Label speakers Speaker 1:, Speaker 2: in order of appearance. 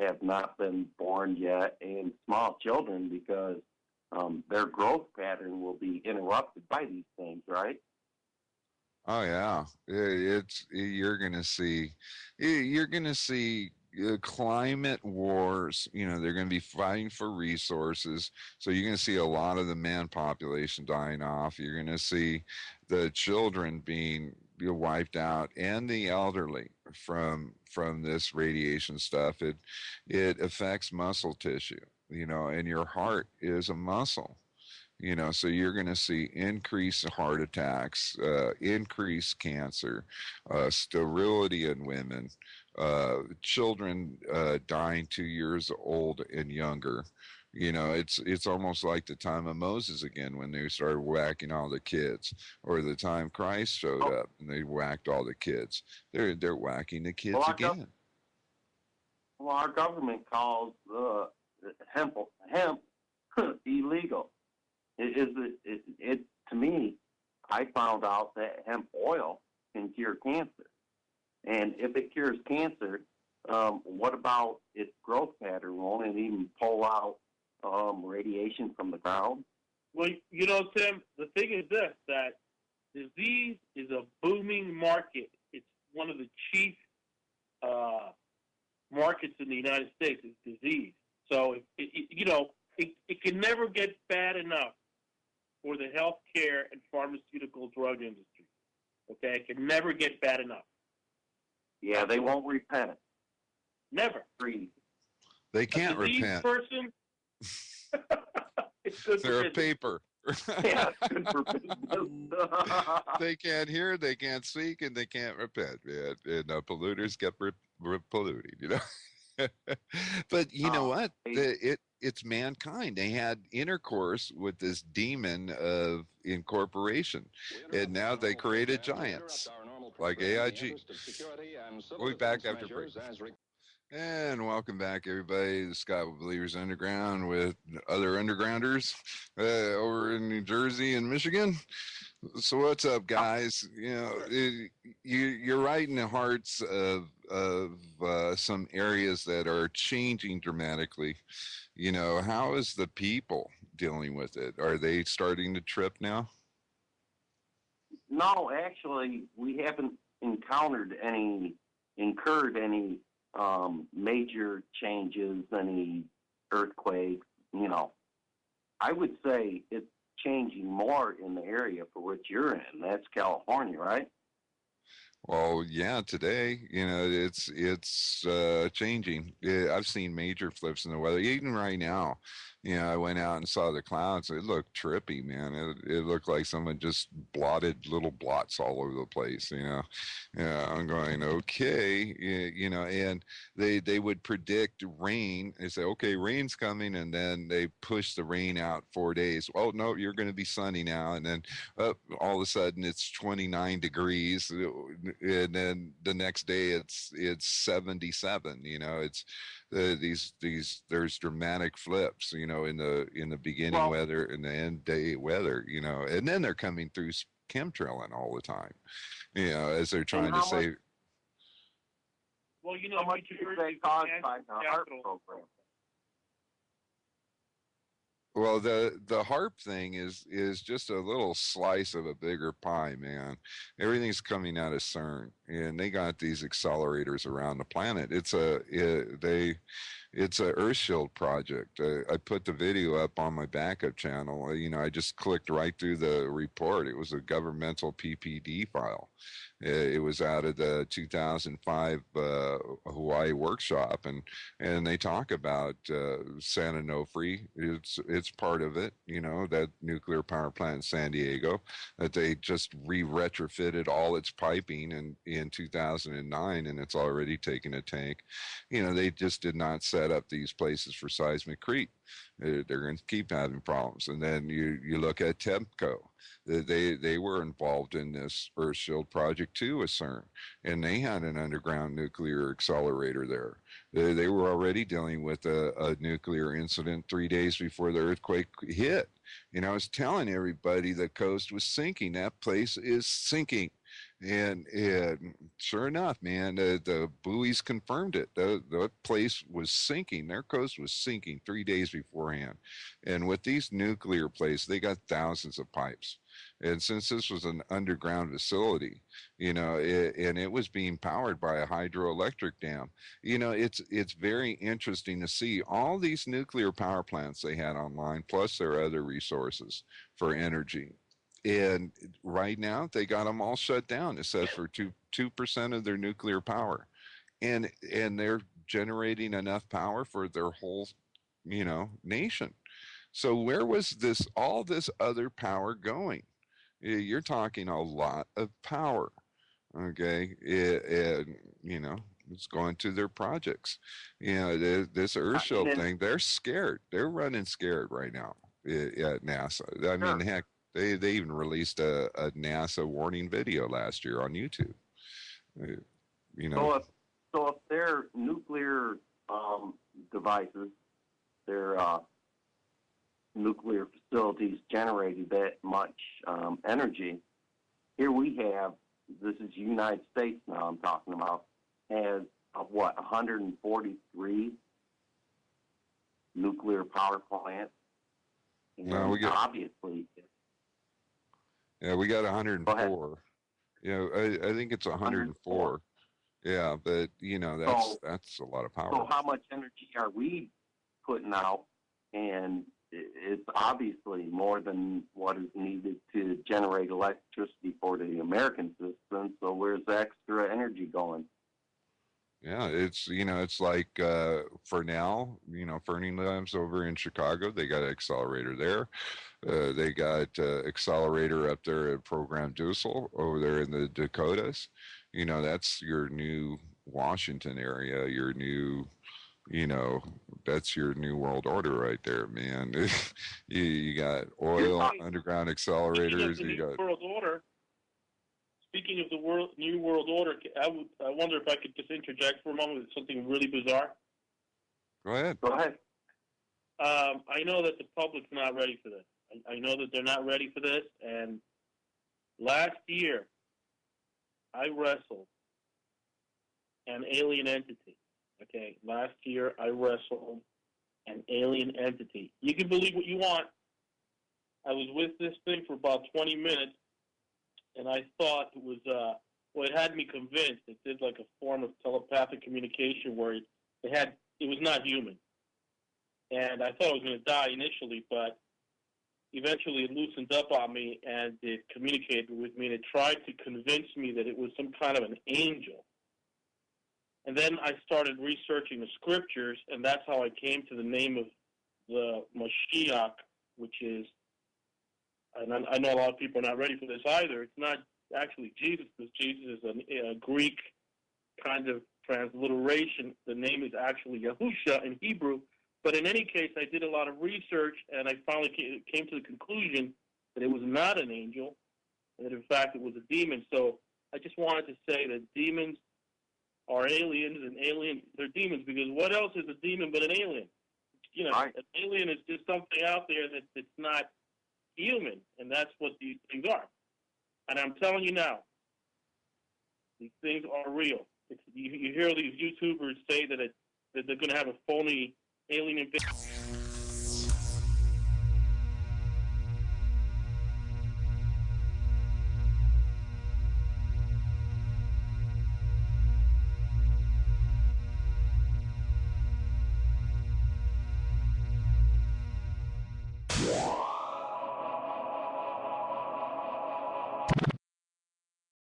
Speaker 1: have not been born yet, and small children, because their growth pattern will be interrupted by these things, right?
Speaker 2: Oh yeah, it's you're gonna see climate wars. You know, they're gonna be fighting for resources. So you're gonna see a lot of the man population dying off. You're gonna see the children being wiped out, and the elderly from this radiation stuff. It affects muscle tissue. You know, and your heart is a muscle. You know, so you're going to see increased heart attacks, increased cancer, sterility in women, children dying 2 years old and younger. You know, it's almost like the time of Moses again, when they started whacking all the kids, or the time Christ showed
Speaker 1: Oh,
Speaker 2: up and they whacked all the kids. They're whacking the
Speaker 1: well,
Speaker 2: kids again.
Speaker 1: our government calls hemp illegal. It to me, I found out that hemp oil can cure cancer, and if it cures cancer, what about its growth pattern? Won't it even pull out radiation from the ground?
Speaker 3: Well, Tim, the thing is this, that disease is a booming market. It's one of the chief markets in the United States is disease. So, it can never get bad enough for the healthcare and pharmaceutical drug industry. Okay? It can never get bad enough.
Speaker 1: Yeah, they won't repent.
Speaker 3: Never.
Speaker 2: They can't
Speaker 3: a diseased
Speaker 2: repent.
Speaker 3: person, it's good
Speaker 2: They're
Speaker 3: for
Speaker 2: a paper.
Speaker 1: Yeah, it's good for business.
Speaker 2: They can't hear, they can't speak, and they can't repent, man. And polluters get polluting, you know. But you know what? It's mankind. They had intercourse with this demon of incorporation, and now they created giants like AIG. We'll be back after break. And welcome back, everybody. The Scott Believers Underground with other undergrounders over in New Jersey and Michigan. So what's up, guys? You know, you're right in the hearts of some areas that are changing dramatically. You know, how is the people dealing with it? Are they starting to trip now?
Speaker 1: No, actually, we haven't incurred any major changes, any earthquakes. You know, I would say it's changing more in the area for which you're in. That's California, right?
Speaker 2: Well, yeah, today, you know, it's changing. I've seen major flips in the weather. Even right now, you know, I went out and saw the clouds. It looked trippy, man. It looked like someone just blotted little blots all over the place, you know. Yeah, I'm going, okay, you know, and they would predict rain. They say, okay, rain's coming, and then they push the rain out 4 days. Oh, no, you're going to be sunny now. And then all of a sudden it's 29 degrees. And then the next day it's 77. You know, it's these there's dramatic flips. You know, in the beginning weather and the end day weather. You know, and then they're coming through chemtrailing all the time. You know, as they're trying to save.
Speaker 3: Well, you know,
Speaker 1: how much is they caused by the HARP program?
Speaker 2: Well, the HARP thing is just a little slice of a bigger pie, man. Everything's coming out of CERN, and they got these accelerators around the planet. It's a Earthshield project. I put the video up on my backup channel. You know, I just clicked right through the report. It was a governmental PPD file. It was out of the 2005 Hawaii workshop, and they talk about San Onofre. It's part of it. You know, that nuclear power plant in San Diego that they just retrofitted all its piping in 2009, and it's already taken a tank. You know, they just did not set up these places for seismic creep. They're going to keep having problems. And then you look at TEPCO. They were involved in this Earthshield project too with CERN, and they had an underground nuclear accelerator there. They were already dealing with a nuclear incident 3 days before the earthquake hit. You know, I was telling everybody the coast was sinking. That place is sinking. And sure enough, man, the buoys confirmed it. The place was sinking. Their coast was sinking 3 days beforehand. And with these nuclear places, they got thousands of pipes. And since this was an underground facility, and it was being powered by a hydroelectric dam, it's very interesting to see all these nuclear power plants they had online, plus their other resources for energy. And right now they got them all shut down. It says for 2% of their nuclear power, and they're generating enough power for their whole, nation. So where was all this other power going? You're talking a lot of power. Okay, and it's going to their projects. This Earthshield
Speaker 1: And
Speaker 2: thing, they're scared. They're running scared right now at NASA. I mean,
Speaker 1: sure.
Speaker 2: heck, they even released a NASA warning video last year on YouTube. Uh, You know,
Speaker 1: So if their nuclear devices, their nuclear facilities generated that much energy, here we have, this is United States now I'm talking about, has 143 nuclear power plants.
Speaker 2: no,
Speaker 1: And obviously,
Speaker 2: we got
Speaker 1: go ahead.
Speaker 2: 104. I think it's
Speaker 1: 104.
Speaker 2: 104. Yeah, but
Speaker 1: So,
Speaker 2: that's a lot of
Speaker 1: so
Speaker 2: power.
Speaker 1: how much energy are we putting out? And it's obviously more than what is needed to generate electricity for the American system. So where's the extra energy going?
Speaker 2: Yeah, it's like for now, Fernie Labs over in Chicago, they got an accelerator there. They got accelerator up there at Program Dussel over there in the Dakotas. That's your new Washington area, your new, you know, that's your new world order right there, man. You got
Speaker 1: You're
Speaker 2: oil,
Speaker 1: talking,
Speaker 2: underground
Speaker 3: Speaking of
Speaker 2: accelerators,
Speaker 3: the
Speaker 2: you
Speaker 3: New
Speaker 2: got,
Speaker 3: World Order, speaking of the New World Order, I wonder if I could just interject for a moment with something really bizarre.
Speaker 2: go ahead.
Speaker 1: go ahead.
Speaker 3: I know that the public's not ready for this. I know that they're not ready for this. And last year, I wrestled an alien entity. Okay, last year I wrestled an alien entity. You can believe what you want. I was with this thing for about 20 minutes, and I thought it was, it had me convinced. It did like a form of telepathic communication where it was not human. And I thought I was going to die initially, but eventually it loosened up on me and it communicated with me and it tried to convince me that it was some kind of an angel. And then I started researching the scriptures, and that's how I came to the name of the Mashiach, which is, and I know a lot of people are not ready for this either. It's not actually Jesus, because Jesus is a Greek kind of transliteration. The name is actually Yahusha in Hebrew. But in any case, I did a lot of research, and I finally came to the conclusion that it was not an angel, and that in fact it was a demon. So I just wanted to say that demons are aliens, and aliens are demons, because what else is a demon but an alien?
Speaker 1: Right.
Speaker 3: An alien is just something out there that's not human, and that's what these things are. And I'm telling you now, these things are real. You hear these YouTubers say that they're going to have a phony alien invasion.